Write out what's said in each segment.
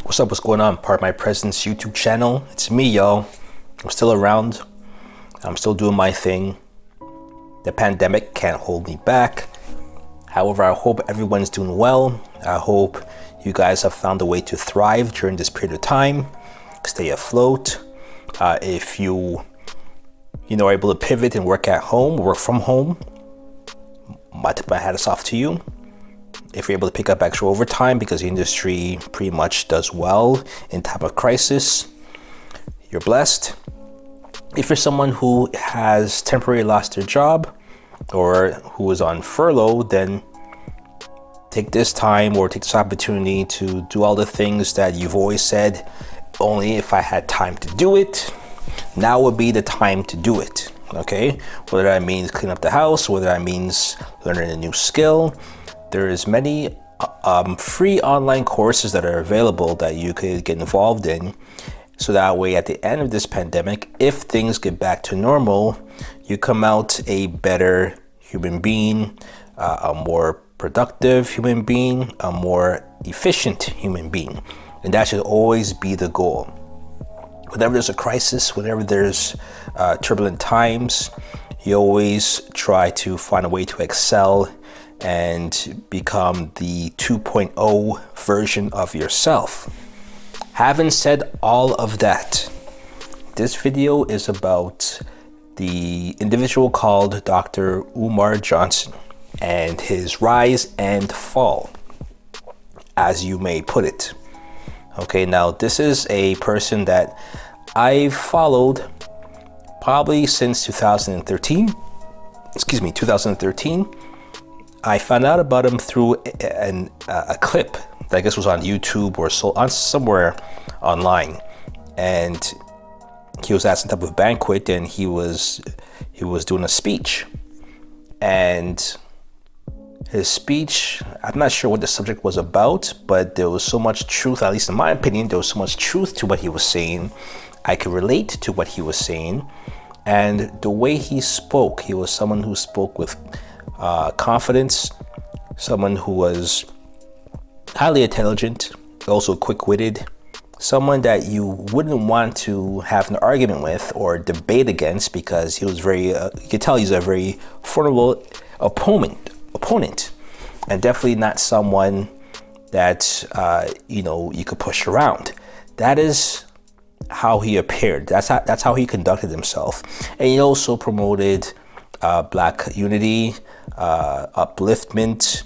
What's up? What's going on? Pardon My Presence YouTube channel. It's me, y'all. I'm still around. I'm still doing my thing. The pandemic can't hold me back. However, I hope everyone's doing well. I hope you guys have found a way to thrive during this period of time. Stay afloat. If you are able to pivot and work at home, work from home, my hat is off to you. If you're able to pick up extra overtime because the industry pretty much does well in time of crisis, you're blessed. If you're someone who has temporarily lost their job or who is on furlough, then take this time or take this opportunity to do all the things that you've always said, only if I had time to do it. Now would be the time to do it, okay? Whether that means clean up the house, whether that means learning a new skill. There is many free online courses that are available that you could get involved in. So that way, at the end of this pandemic, if things get back to normal, you come out a better human being, a more productive human being, a more efficient human being. And that should always be the goal. Whenever there's a crisis, whenever there's turbulent times, you always try to find a way to excel and become the 2.0 version of yourself. Having said all of that, this video is about the individual called Dr. Umar Johnson and his rise and fall, as you may put it. Okay, now this is a person that I've followed probably since 2013. I found out about him through a clip that I guess was on YouTube or somewhere online, and he was at some type of banquet and he was doing a speech, and his speech, I'm not sure what the subject was about, but there was so much truth, at least in my opinion, there was so much truth to what he was saying. I could relate to what he was saying, and the way he spoke, he was someone who spoke with confidence, someone who was highly intelligent, also quick-witted, someone that you wouldn't want to have an argument with or debate against because he was very, you could tell he's a very formidable opponent, and definitely not someone that, you could push around. That is how he appeared. That's how he conducted himself. And he also promoted Black unity, upliftment.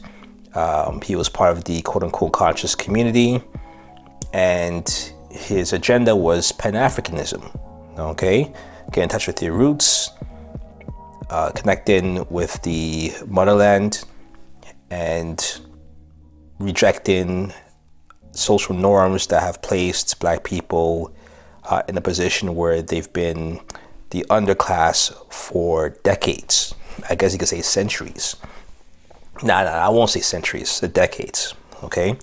He was part of the quote-unquote conscious community, and his agenda was Pan-Africanism. Okay, get in touch with your roots, connecting with the motherland, and rejecting social norms that have placed Black people in a position where they've been the underclass for decades. I guess you could say centuries. Nah, I won't say centuries, the decades, okay?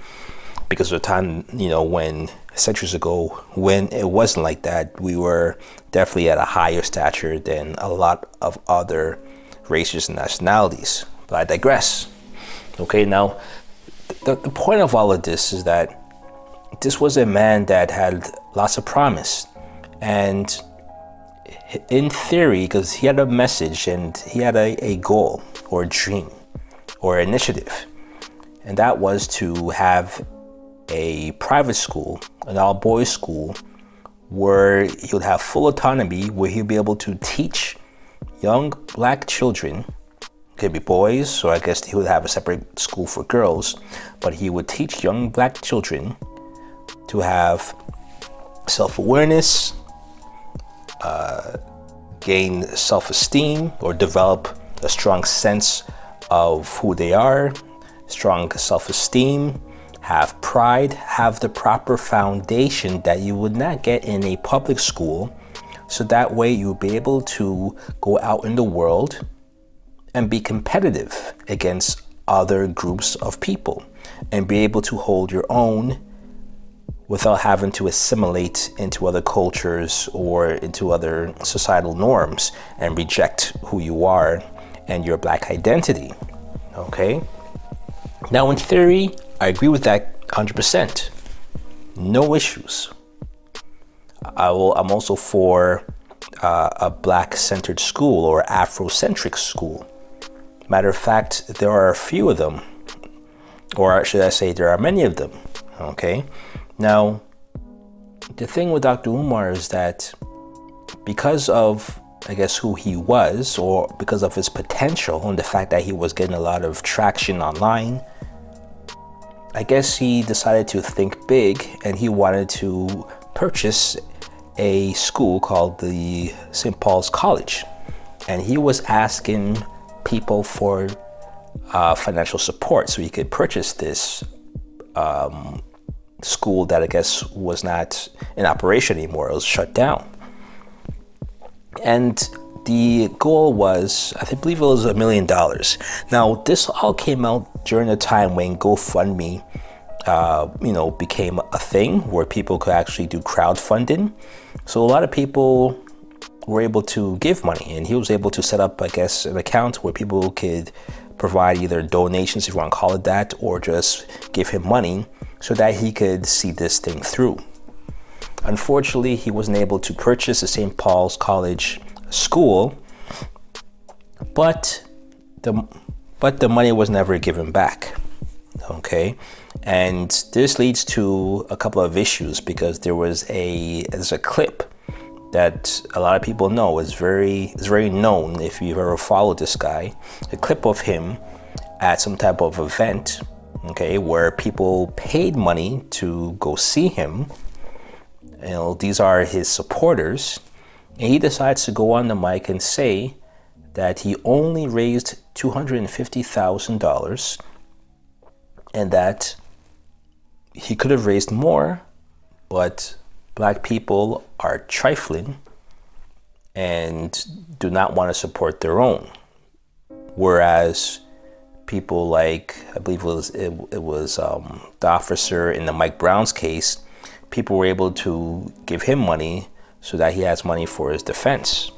Because of the time, when centuries ago, when it wasn't like that, we were definitely at a higher stature than a lot of other races and nationalities. But I digress. Okay, now, the point of all of this is that this was a man that had lots of promise. And in theory, because he had a message and he had a goal or a dream or initiative, and that was to have a private school, an all-boys school, where he would have full autonomy, where he'd be able to teach young Black children, could be boys, so I guess he would have a separate school for girls, but he would teach young Black children to have self-awareness, gain self-esteem, or develop a strong sense of who they are, strong self-esteem, have pride, have the proper foundation that you would not get in a public school. So that way you'll be able to go out in the world and be competitive against other groups of people and be able to hold your own without having to assimilate into other cultures or into other societal norms and reject who you are and your Black identity. Okay? Now, in theory, I agree with that 100%. no issues. I'm also for a black-centered school or afrocentric school. Matter of fact, there are a few of them, or should I say there are many of them, okay? Now, the thing with Dr. Umar is that because of, I guess, who he was, or because of his potential and the fact that he was getting a lot of traction online, I guess he decided to think big and he wanted to purchase a school called the St. Paul's College. And he was asking people for financial support so he could purchase this school that I guess was not in operation anymore. It was shut down. And the goal was, I believe it was $1 million. Now, this all came out during a time when GoFundMe, became a thing where people could actually do crowdfunding. So a lot of people were able to give money, and he was able to set up, I guess, an account where people could provide either donations, if you want to call it that, or just give him money so that he could see this thing through. Unfortunately, he wasn't able to purchase the St. Paul's College school, but the money was never given back. Okay, and this leads to a couple of issues because there's a clip that a lot of people know is very known if you've ever followed this guy. A clip of him at some type of event, okay, where people paid money to go see him. These are his supporters, and he decides to go on the mic and say that he only raised $250,000 and that he could have raised more, but Black people are trifling and do not want to support their own. Whereas people like, I believe it was the officer in the Mike Brown's case, people were able to give him money so that he has money for his defense.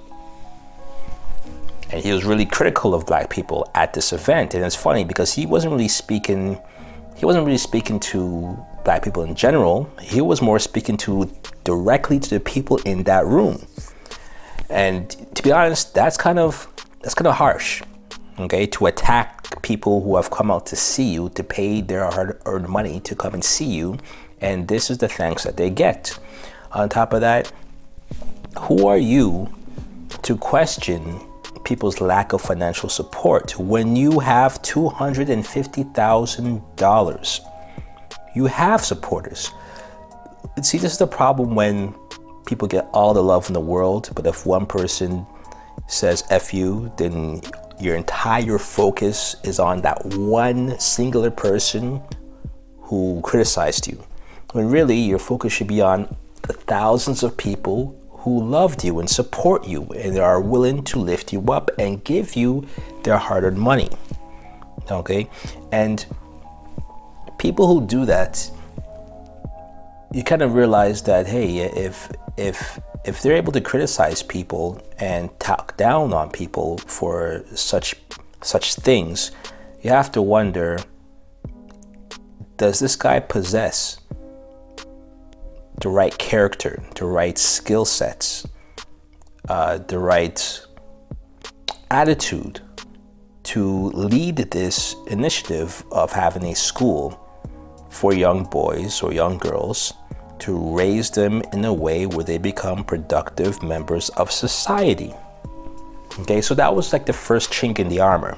And he was really critical of Black people at this event. And it's funny because he wasn't really speaking to Black people in general. He was more speaking directly to the people in that room. And to be honest, that's kind of harsh, okay? To attack people who have come out to see you, to pay their hard-earned money to come and see you, and this is the thanks that they get. On top of that, who are you to question people's lack of financial support when you have $250,000? You have supporters. See, this is the problem when people get all the love in the world, but if one person says F you, then your entire focus is on that one singular person who criticized you. When really your focus should be on the thousands of people who loved you and support you and are willing to lift you up and give you their hard-earned money. Okay? And people who do that, you kind of realize that, hey, if they're able to criticize people and talk down on people for such things, you have to wonder, does this guy possess the right character, the right skill sets, the right attitude to lead this initiative of having a school for young boys or young girls to raise them in a way where they become productive members of society? Okay, so that was like the first chink in the armor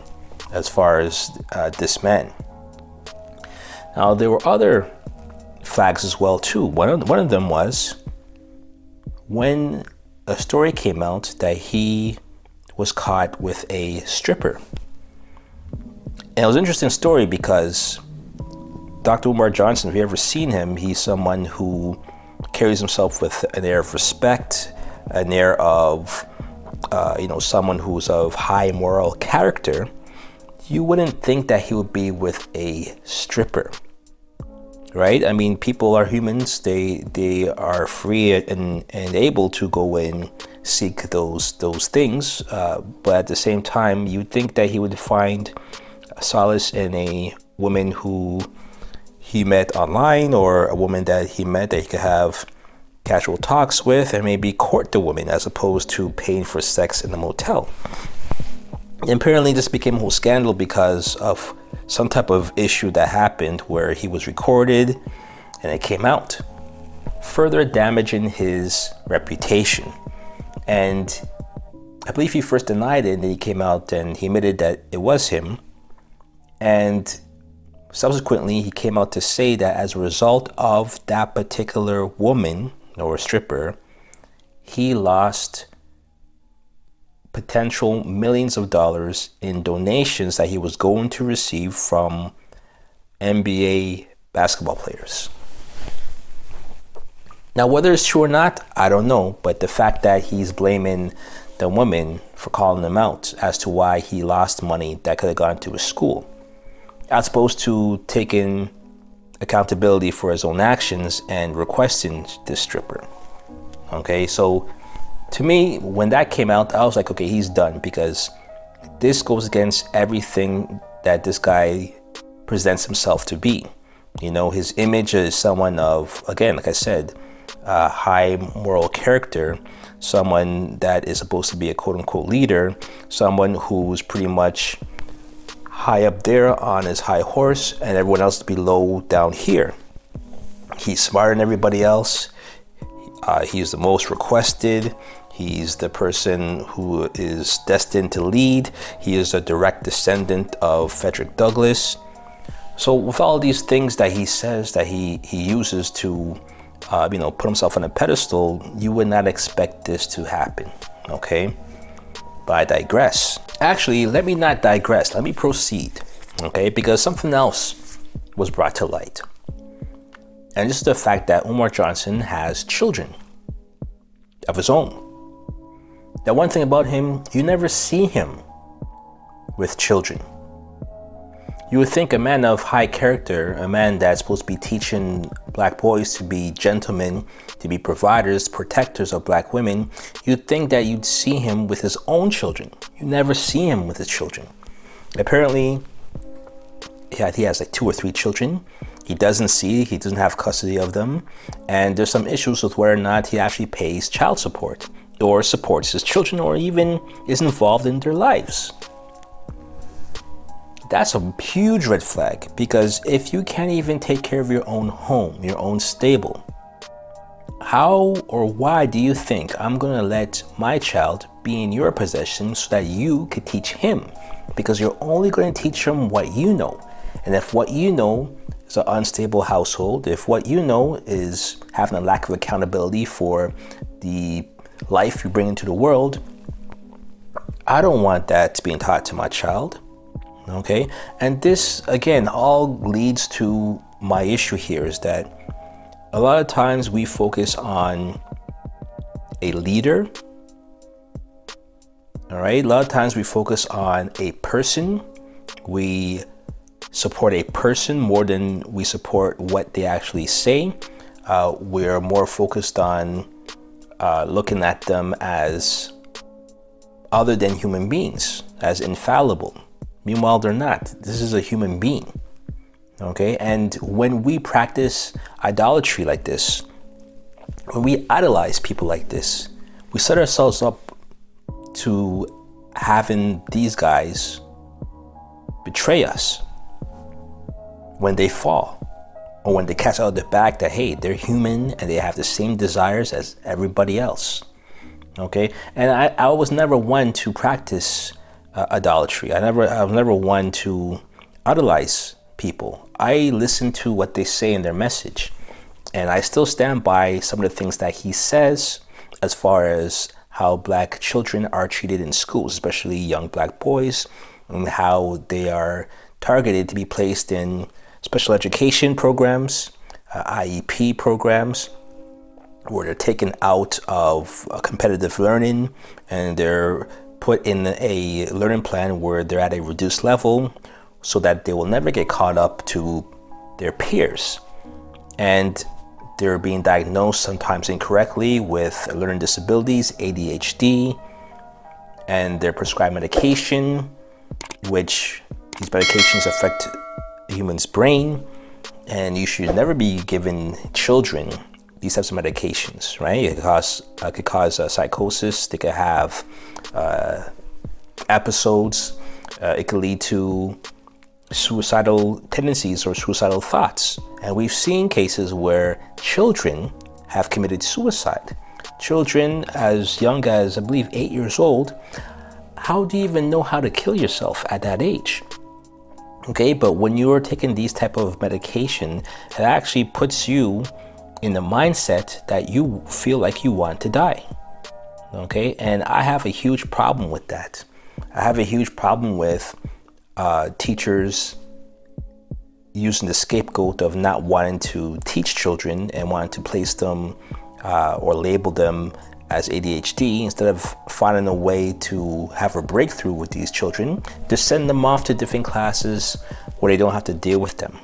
as far as this man. Now, there were other flags as well too. One of them was when a story came out that he was caught with a stripper. And it was an interesting story because Dr. Umar Johnson, if you've ever seen him, he's someone who carries himself with an air of respect, an air of someone who's of high moral character. You wouldn't think that he would be with a stripper, right? I mean, people are humans. They are free and able to go and seek those things. But at the same time, you'd think that he would find solace in a woman who he met online, or a woman that he met that he could have casual talks with and maybe court the woman, as opposed to paying for sex in the motel. And apparently this became a whole scandal because of some type of issue that happened where he was recorded and it came out, further damaging his reputation. And I believe he first denied it, and then he came out and he admitted that it was him. And subsequently, he came out to say that as a result of that particular woman or stripper, he lost potential millions of dollars in donations that he was going to receive from NBA basketball players. Now, whether it's true or not, I don't know. But the fact that he's blaming the woman for calling him out as to why he lost money that could have gone to his school, as opposed to taking accountability for his own actions and requesting this stripper. Okay, so to me, when that came out, I was like, okay, he's done, because this goes against everything that this guy presents himself to be. You know, his image is someone of, again, like I said, high moral character, someone that is supposed to be a quote-unquote leader, someone who's pretty much high up there on his high horse and everyone else below down here. He's smarter than everybody else. He's the most requested. He's the person who is destined to lead. He is a direct descendant of Frederick Douglass. So with all these things that he says that he uses to put himself on a pedestal, you would not expect this to happen. Okay, but I digress. Actually, let me not digress. Let me proceed. Okay, because something else was brought to light. And this is the fact that Umar Johnson has children of his own. Now, one thing about him, you never see him with children. You would think a man of high character, a man that's supposed to be teaching black boys to be gentlemen, to be providers, protectors of black women, you'd think that you'd see him with his own children. You never see him with his children. Apparently, he has like 2 or 3 children. He doesn't have custody of them. And there's some issues with whether or not he actually pays child support or supports his children or even is involved in their lives. That's a huge red flag, because if you can't even take care of your own home, your own stable, how or why do you think I'm gonna let my child be in your possession so that you could teach him? Because you're only gonna teach him what you know. And if what you know is an unstable household, if what you know is having a lack of accountability for the life you bring into the world, I don't want that being taught to my child. Okay, and this again all leads to my issue here, is that a lot of times we focus on a leader. All right, a lot of times we focus on a person. We support a person more than we support what they actually say. We're more focused on looking at them as other than human beings, as infallible. Meanwhile, they're not. This is a human being. Okay, and when we practice idolatry like this, when we idolize people like this, we set ourselves up to having these guys betray us when they fall, or when they catch out of the bag that, hey, they're human and they have the same desires as everybody else. Okay, and I was never one to practice idolatry. I was never one to idolize people. I listen to what they say in their message, and I still stand by some of the things that he says as far as how black children are treated in schools, especially young black boys, and how they are targeted to be placed in special education programs, IEP programs, where they're taken out of competitive learning and they're put in a learning plan where they're at a reduced level so that they will never get caught up to their peers. And they're being diagnosed sometimes incorrectly with learning disabilities, ADHD, and they're prescribed medication, which these medications affect a human's brain. And you should never be giving children these types of medications, right? It could cause psychosis. They could have episodes. It could lead to suicidal tendencies or suicidal thoughts. And we've seen cases where children have committed suicide. Children as young as, I believe, 8 years old. How do you even know how to kill yourself at that age? Okay, but when you're taking these type of medication, it actually puts you in the mindset that you feel like you want to die. Okay, and I have a huge problem with that. I have a huge problem with teachers using the scapegoat of not wanting to teach children and wanting to place them or label them as ADHD instead of finding a way to have a breakthrough with these children, to send them off to different classes where they don't have to deal with them.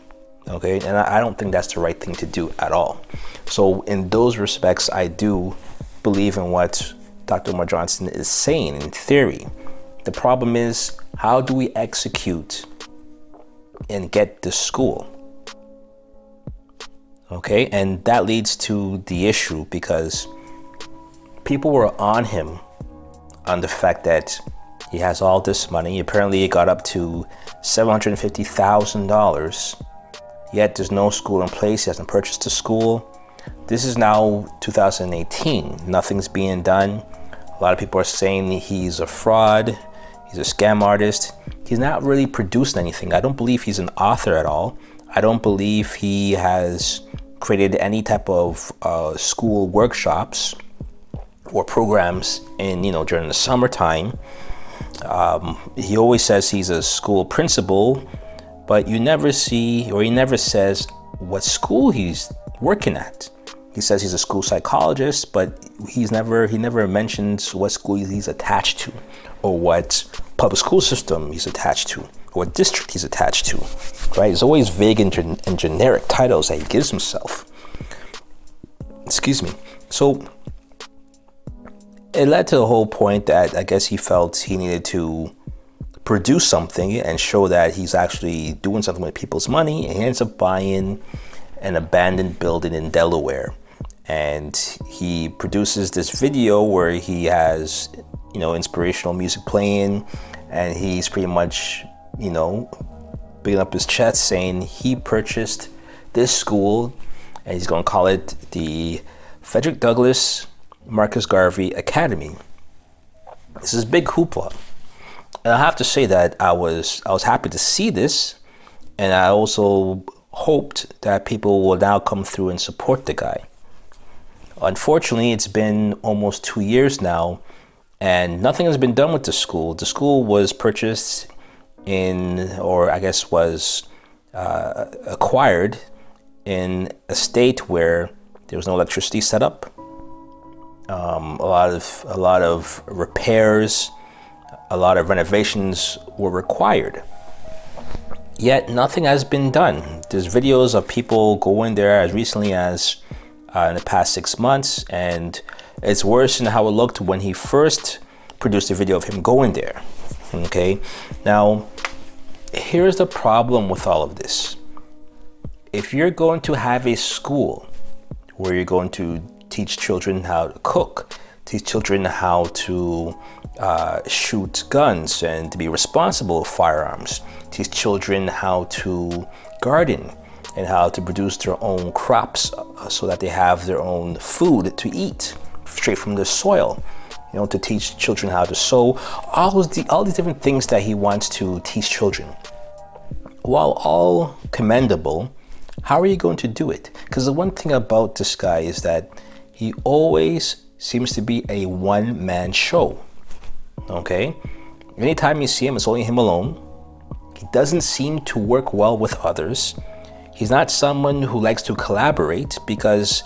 Okay, and I don't think that's the right thing to do at all. So in those respects, I do believe in what Dr. Umar Johnson is saying in theory. The problem is, how do we execute and get to school? Okay, and that leads to the issue because people were on him on the fact that he has all this money. Apparently it got up to $750,000, yet there's no school in place. He hasn't purchased a school. This is now 2018. Nothing's being done. A lot of people are saying he's a fraud. He's a scam artist. He's not really producing anything. I don't believe he's an author at all. I don't believe he has created any type of school workshops or programs during the summertime. He always says he's a school principal, but you never see, or he never says what school he's working at. He says he's a school psychologist, but he never mentions what school he's attached to, or what public school system he's attached to, or what district he's attached to, right? It's always vague and generic titles that he gives himself. Excuse me. So it led to the whole point that I guess he felt he needed to produce something and show that he's actually doing something with people's money. And he ends up buying an abandoned building in Delaware. And he produces this video where he has, inspirational music playing. And he's pretty much, bigging up his chest saying he purchased this school and he's going to call it the Frederick Douglass Marcus Garvey Academy. This is big hoopla. And I have to say that I was happy to see this, and I also hoped that people will now come through and support the guy. Unfortunately, it's been almost 2 years now, and nothing has been done with the school. The school was purchased was acquired in a state where there was no electricity set up. A lot of repairs, a lot of renovations were required. Yet nothing has been done. There's videos of people going there as recently as in the past 6 months, and it's worse than how it looked when he first produced a video of him going there. Okay, now here's the problem with all of this. If you're going to have a school where you're going to teach children how to cook, teach children how to shoot guns and to be responsible with firearms, teach children how to garden and how to produce their own crops so that they have their own food to eat straight from the soil, to teach children how to sew, all these different things that he wants to teach children. While all commendable, how are you going to do it? Because the one thing about this guy is that he always seems to be a one-man show, okay? Anytime you see him, it's only him alone. He doesn't seem to work well with others. He's not someone who likes to collaborate because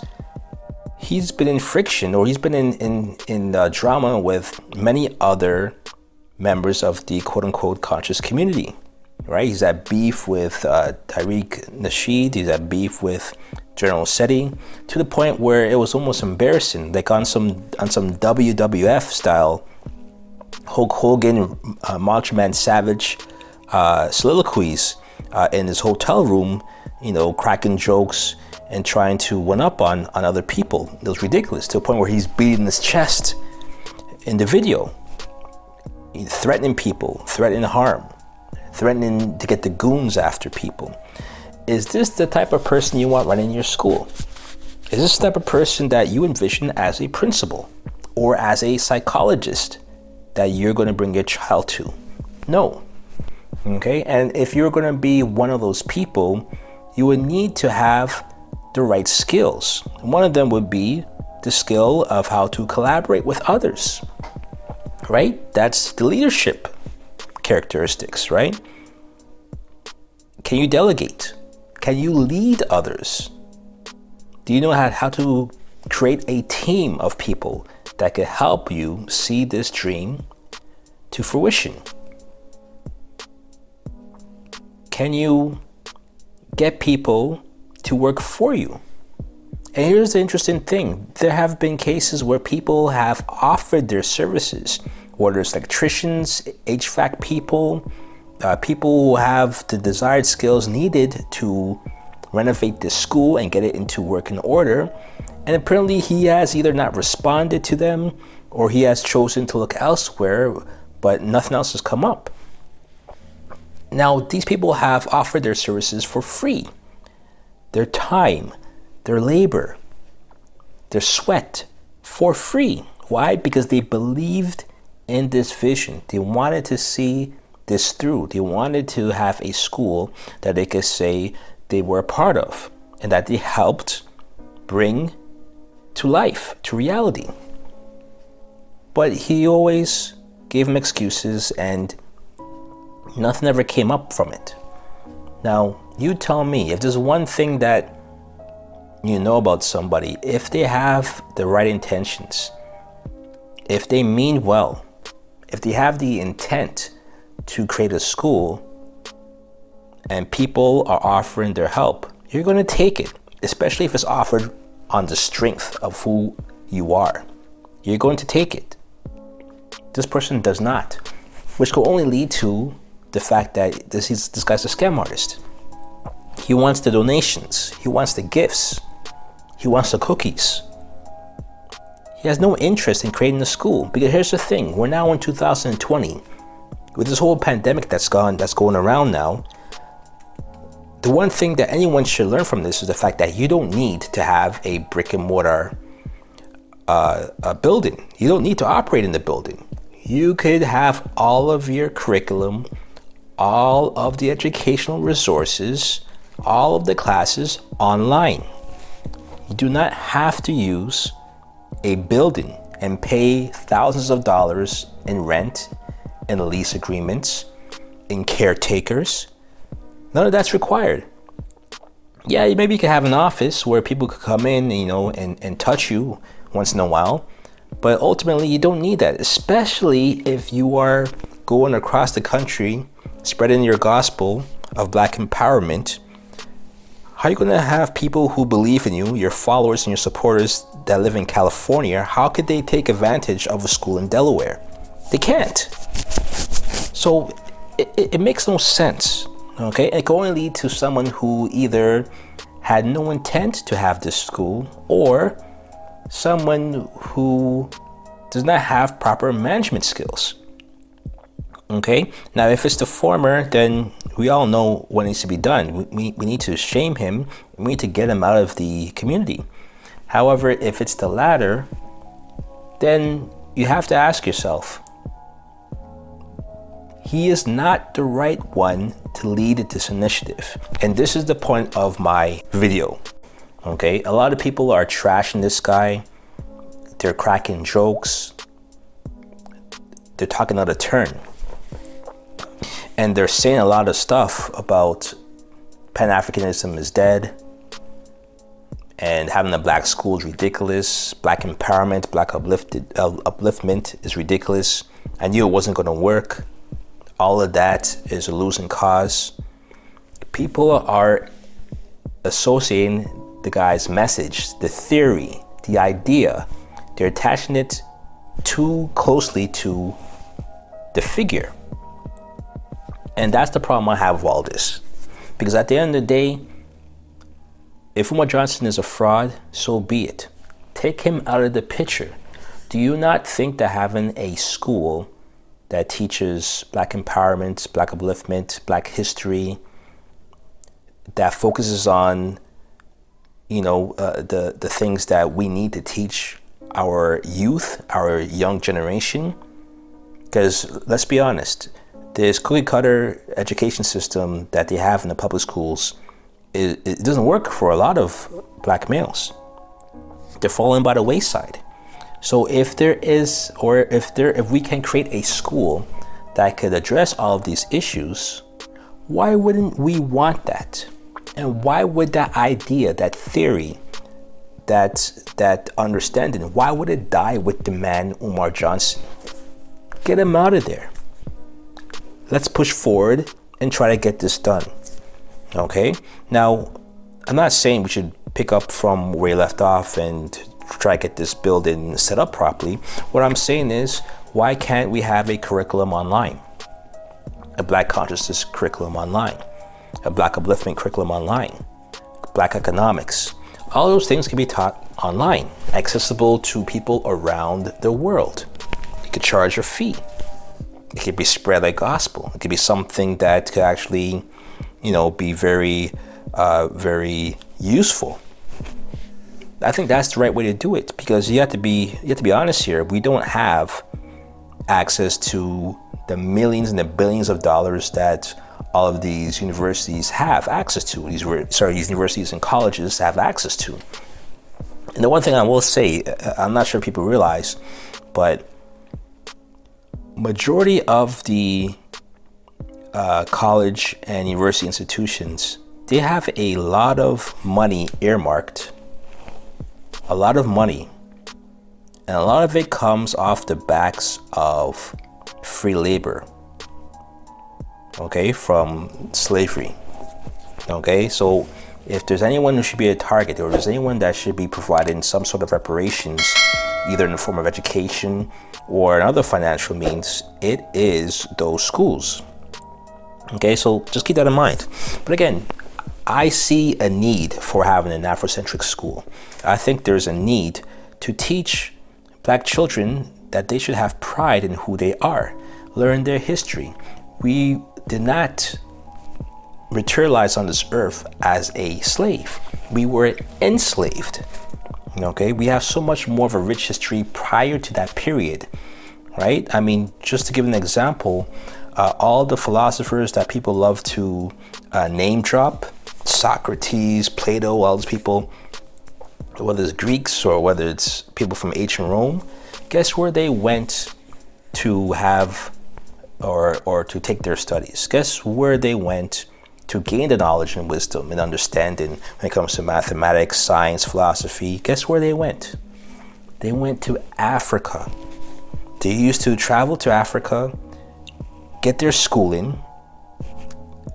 he's been in friction, or he's been in drama with many other members of the quote-unquote conscious community, right? He's at beef with Tariq Nasheed. He's at beef with General Seti, to the point where it was almost embarrassing, like on some WWF style Hulk Hogan, Macho Man Savage soliloquies in his hotel room. cracking jokes and trying to one up on other people. It was ridiculous, to a point where he's beating his chest in the video, threatening people, threatening harm, threatening to get the goons after people. Is this the type of person you want running your school? Is this the type of person that you envision as a principal or as a psychologist that you're going to bring your child to? No. Okay, and if you're going to be one of those people, you would need to have the right skills. One of them would be the skill of how to collaborate with others, right? That's the leadership characteristics, right? Can you delegate? Can you lead others? Do you know how to create a team of people that can help you see this dream to fruition? Can you get people to work for you? And here's the interesting thing. There have been cases where people have offered their services, whether it's electricians, HVAC people, people who have the desired skills needed to renovate this school and get it into working order. And apparently he has either not responded to them or he has chosen to look elsewhere, but nothing else has come up. Now, these people have offered their services for free. Their time, their labor, their sweat, for free. Why? Because they believed in this vision. They wanted to see this through. They wanted to have a school that they could say they were a part of and that they helped bring to life, to reality. But he always gave them excuses and nothing ever came up from it. Now, you tell me, if there's one thing that you know about somebody, if they have the right intentions, if they mean well, if they have the intent to create a school and people are offering their help, you're going to take it, especially if it's offered on the strength of who you are. You're going to take it. This person does not, which could only lead to the fact that this guy's a scam artist. He wants the donations. He wants the gifts. He wants the cookies. He has no interest in creating a school. Because here's the thing, we're now in 2020. With this whole pandemic that's going around now, the one thing that anyone should learn from this is the fact that you don't need to have a brick and mortar building. You don't need to operate in the building. You could have all of your curriculum, all of the educational resources, all of the classes online. You do not have to use a building and pay thousands of dollars in rent, in lease agreements, in caretakers. None of that's required. Yeah, maybe you could have an office where people could come in, and touch you once in a while. But ultimately, you don't need that, especially if you are going across the country, spreading your gospel of Black empowerment. How are you going to have people who believe in you, your followers and your supporters that live in California, how could they take advantage of a school in Delaware? They can't. So it makes no sense, okay? It can only lead to someone who either had no intent to have this school or someone who does not have proper management skills. Okay, now if it's the former, then we all know what needs to be done. We need to shame him. We need to get him out of the community. However, if it's the latter, then you have to ask yourself, he is not the right one to lead this initiative. And this is the point of my video. Okay, a lot of people are trashing this guy. They're cracking jokes. They're talking out of turn. And they're saying a lot of stuff about Pan-Africanism is dead and having a black school is ridiculous. Black empowerment, black upliftment is ridiculous. I knew it wasn't going to work. All of that is a losing cause. People are associating the guy's message, the theory, the idea. They're attaching it too closely to the figure. And that's the problem I have with all this. Because at the end of the day, If Umar Johnson is a fraud, so be it. Take him out of the picture. Do you not think that having a school that teaches Black empowerment, Black upliftment, Black history, that focuses on, the things that we need to teach our youth, our young generation? Because let's be honest, this cookie cutter education system that they have in the public schools, it doesn't work for a lot of Black males. They're falling by the wayside. So if we can create a school that could address all of these issues, why wouldn't we want that? And why would that idea, that theory, that understanding, why would it die with the man Umar Johnson? Get him out of there. Let's push forward and try to get this done. Okay? Now, I'm not saying we should pick up from where you left off and try to get this building set up properly. What I'm saying is, why can't we have a curriculum online? A Black consciousness curriculum online, a Black upliftment curriculum online, Black economics. All those things can be taught online, accessible to people around the world. You could charge a fee. It could be spread like gospel. It could be something that could actually, be very, very useful. I think that's the right way to do it, because you have to be honest here. We don't have access to the millions and the billions of dollars that all of these universities have access to. These universities and colleges have access to. And the one thing I will say, I'm not sure people realize, but majority of the college and university institutions, they have a lot of money earmarked, a lot of money, and a lot of it comes off the backs of free labor, okay, from slavery. Okay, so if there's anyone who should be a target, or there's anyone that should be providing some sort of reparations, either in the form of education or another financial means, it is those schools. Okay, so just keep that in mind. But again, I see a need for having an Afrocentric school. I think there's a need to teach Black children that they should have pride in who they are, learn their history. We did not materialize on this earth as a slave. We were enslaved. Okay, we have so much more of a rich history prior to that period, right? I mean, just to give an example, all the philosophers that people love to name drop, Socrates, Plato, all these people, whether it's Greeks or whether it's people from ancient Rome, guess where they went to have or to take their studies? Guess where they went to gain the knowledge and wisdom and understanding when it comes to mathematics, science, philosophy? Guess where they went? They went to Africa. They used to travel to Africa, get their schooling,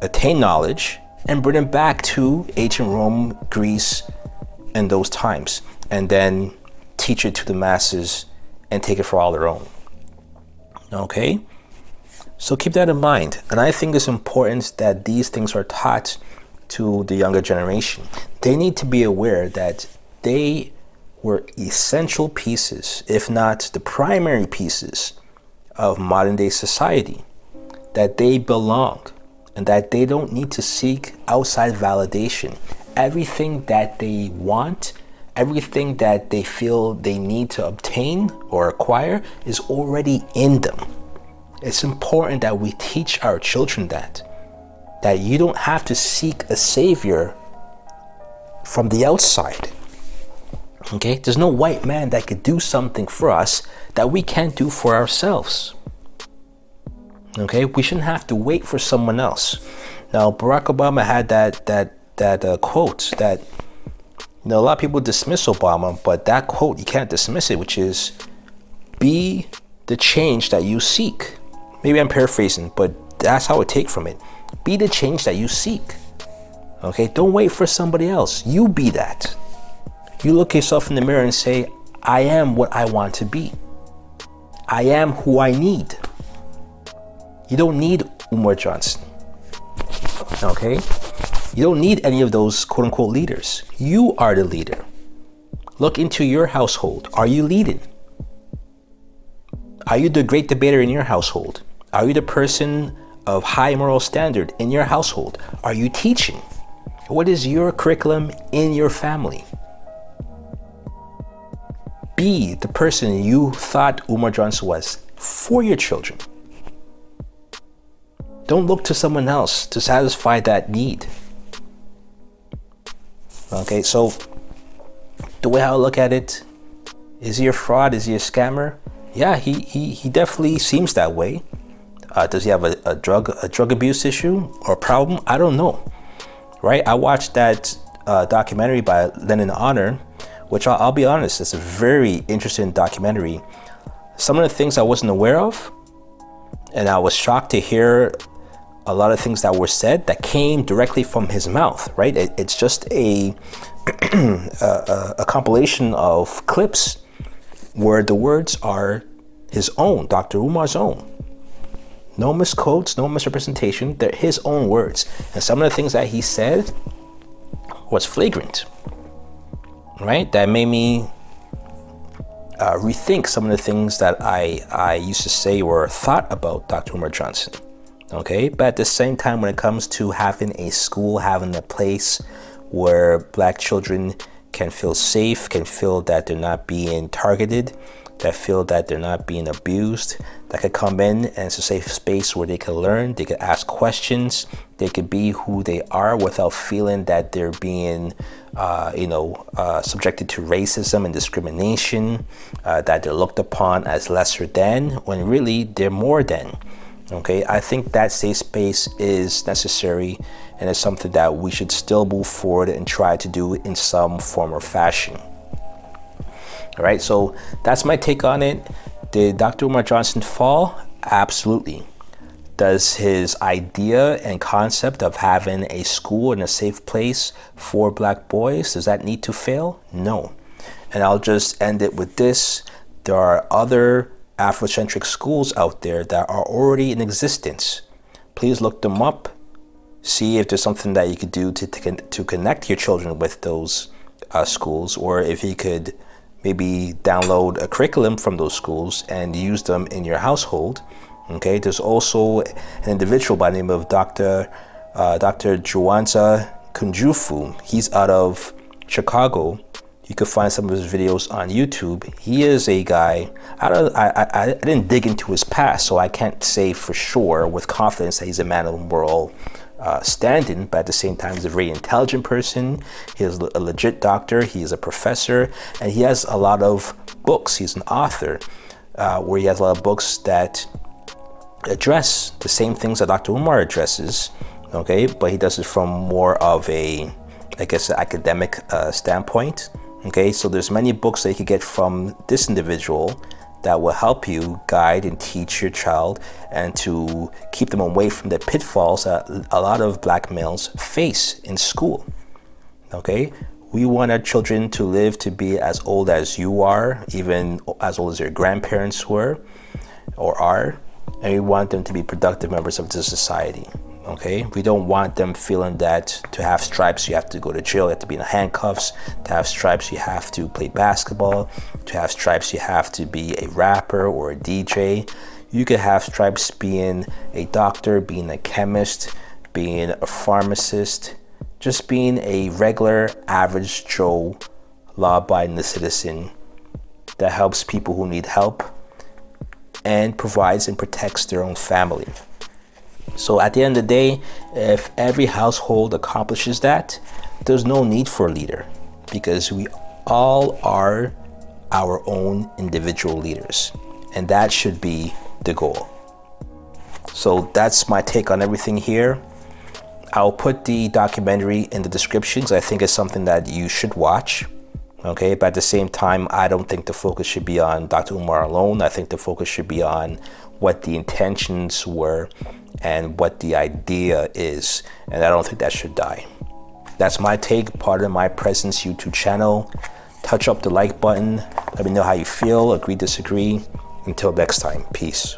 attain knowledge, and bring it back to ancient Rome, Greece, and those times, and then teach it to the masses and take it for all their own. Okay? So keep that in mind. And I think it's important that these things are taught to the younger generation. They need to be aware that they were essential pieces, if not the primary pieces, of modern day society, that they belong and that they don't need to seek outside validation. Everything that they want, everything that they feel they need to obtain or acquire is already in them. It's important that we teach our children that you don't have to seek a savior from the outside. Okay? There's no white man that could do something for us that we can't do for ourselves. Okay? We shouldn't have to wait for someone else. Now, Barack Obama had that quote that, a lot of people dismiss Obama, but that quote, you can't dismiss it, which is, be the change that you seek. Maybe I'm paraphrasing, but that's how I take from it. Be the change that you seek. Okay? Don't wait for somebody else. You be that. You look yourself in the mirror and say, I am what I want to be. I am who I need. You don't need Umar Johnson. Okay? You don't need any of those quote unquote leaders. You are the leader. Look into your household. Are you leading? Are you the great debater in your household? Are you the person of high moral standard in your household? Are you teaching? What is your curriculum in your family? Be the person you thought Umar Johnson was for your children. Don't look to someone else to satisfy that need. Okay, so the way I look at it, is he a fraud? Is he a scammer? Yeah, he definitely seems that way. Does he have a drug abuse issue or problem? I don't know. Right? I watched that documentary by Lenon, which I'll be honest, it's a very interesting documentary. Some of the things I wasn't aware of, and I was shocked to hear a lot of things that were said that came directly from his mouth, right? It's just a compilation of clips where the words are his own, Dr. Umar's own. No misquotes, no misrepresentation, they're his own words. And some of the things that he said was flagrant, right? That made me rethink some of the things that I used to say or thought about Dr. Umar Johnson. Okay, but at the same time, when it comes to having a school, having a place where Black children can feel safe, can feel that they're not being targeted, that feel that they're not being abused, that could come in and it's a safe space where they can learn, they could ask questions, they could be who they are without feeling that they're being, subjected to racism and discrimination, that they're looked upon as lesser than, when really they're more than. Okay, I think that safe space is necessary and it's something that we should still move forward and try to do in some form or fashion. All right, so that's my take on it. Did Dr. Umar Johnson fall? Absolutely. Does his idea and concept of having a school and a safe place for Black boys, does that need to fail? No. And I'll just end it with this. There are other afrocentric schools out there that are already in existence. Please look them up. See if there's something that you could do to connect your children with those schools, or if you could maybe download a curriculum from those schools and use them in your household. Okay, there's also an individual by the name of Dr. Juwanza Kunjufu. He's out of Chicago. You can find some of his videos on YouTube. He is a guy, I didn't dig into his past, so I can't say for sure with confidence that he's a man of moral standing, but at the same time, he's a very intelligent person. He is a legit doctor. He is a professor, and he has a lot of books. He's an author where he has a lot of books that address the same things that Dr. Umar addresses, okay, but he does it from more of a, I guess, academic standpoint. Okay, so there's many books that you could get from this individual that will help you guide and teach your child and to keep them away from the pitfalls that a lot of Black males face in school. Okay, we want our children to live to be as old as you are, even as old as your grandparents were or are, and we want them to be productive members of the society. Okay, we don't want them feeling that to have stripes you have to go to jail, you have to be in handcuffs. To have stripes you have to play basketball. To have stripes you have to be a rapper or a DJ. You could have stripes being a doctor, being a chemist, being a pharmacist, just being a regular average Joe law-abiding citizen that helps people who need help and provides and protects their own family. So at the end of the day, if every household accomplishes that, there's no need for a leader, because we all are our own individual leaders, and that should be the goal. So that's my take on everything here. I'll put the documentary in the descriptions. I think it's something that you should watch. Okay, but at the same time, I don't think the focus should be on Dr. Umar alone. I think the focus should be on what the intentions were and what the idea is, and I don't think that should die. That's my take. Pardon My Presence YouTube channel. Touch up the like button. Let me know how you feel. Agree, disagree. Until next time, peace.